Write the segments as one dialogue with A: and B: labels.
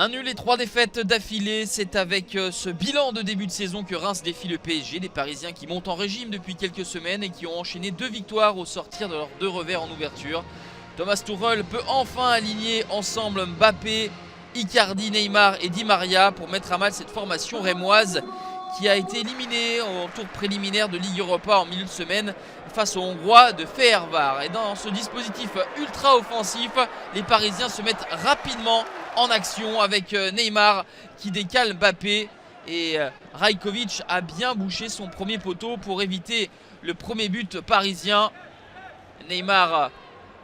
A: Un nul et 3 défaites d'affilée, c'est avec ce bilan de début de saison que Reims défie le PSG. Les Parisiens qui montent en régime depuis quelques semaines et qui ont enchaîné 2 victoires au sortir de leurs 2 revers en ouverture. Thomas Tuchel peut enfin aligner ensemble Mbappé, Icardi, Neymar et Di Maria pour mettre à mal cette formation rémoise qui a été éliminée au tour préliminaire de Ligue Europa en milieu de semaine face aux Hongrois de Fehérvár. Et dans ce dispositif ultra offensif, les Parisiens se mettent rapidement en action avec Neymar qui décale Mbappé et Rajkovic a bien bouché son premier poteau pour éviter le premier but parisien. Neymar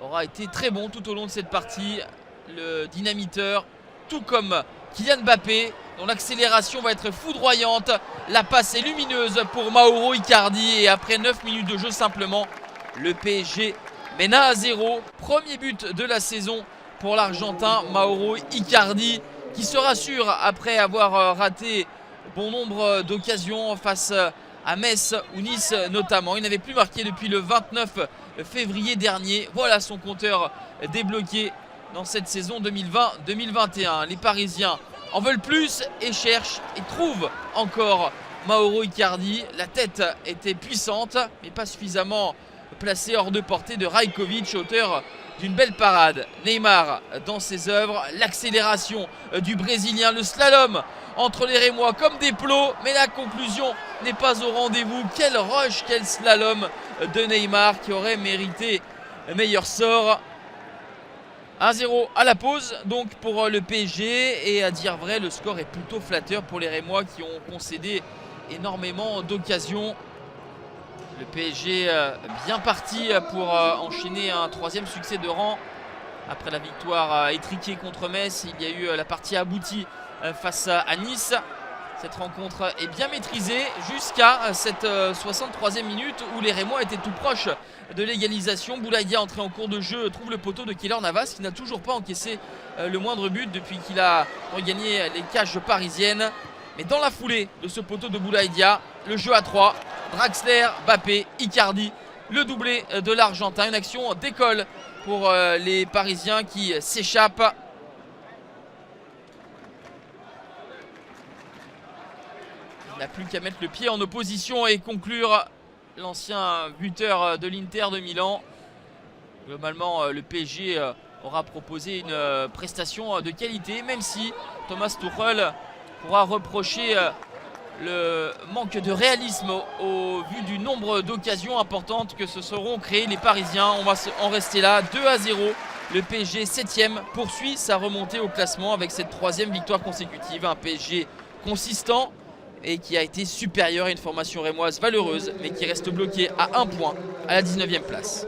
A: aura été très bon tout au long de cette partie, le dynamiteur, tout comme Kylian Mbappé dont l'accélération va être foudroyante. La passe est lumineuse pour Mauro Icardi et après 9 minutes de jeu simplement, le PSG mène 1-0. Premier but de la saison pour l'Argentin Mauro Icardi qui se rassure après avoir raté bon nombre d'occasions face à Metz ou Nice notamment. Il n'avait plus marqué depuis le 29 février dernier. Voilà son compteur débloqué dans cette saison 2020-2021. Les Parisiens en veulent plus et cherchent et trouvent encore Mauro Icardi. La tête était puissante mais pas suffisamment placée hors de portée de Rajkovic, auteur d'une belle parade. Neymar dans ses œuvres, l'accélération du Brésilien, le slalom entre les Rémois comme des plots, mais la conclusion n'est pas au rendez-vous. Quel rush, quel slalom de Neymar qui aurait mérité meilleur sort. 1-0 à la pause donc pour le PSG et à dire vrai le score est plutôt flatteur pour les Rémois qui ont concédé énormément d'occasions. Le PSG bien parti pour enchaîner un 3e succès de rang. Après la victoire étriquée contre Metz, il y a eu la partie aboutie face à Nice. Cette rencontre est bien maîtrisée jusqu'à cette 63e minute où les Rémois étaient tout proches de l'égalisation. Boulaïdia entré en cours de jeu trouve le poteau de Keylor Navas qui n'a toujours pas encaissé le moindre but depuis qu'il a regagné les cages parisiennes. Mais dans la foulée de ce poteau de Boulaïdia, le jeu à 3, Draxler, Mbappé, Icardi, le doublé de l'Argentin. Une action d'école pour les Parisiens qui s'échappent. Il n'a plus qu'à mettre le pied en opposition et conclure l'ancien buteur de l'Inter de Milan. Globalement, le PSG aura proposé une prestation de qualité, même si Thomas Tuchel pourra reprocher le manque de réalisme au vu du nombre d'occasions importantes que se seront créées les Parisiens. On va en rester là, 2-0. Le PSG 7e poursuit sa remontée au classement avec cette 3e victoire consécutive. Un PSG consistant et qui a été supérieur à une formation rémoise valeureuse mais qui reste bloqué à 1 point à la 19e place.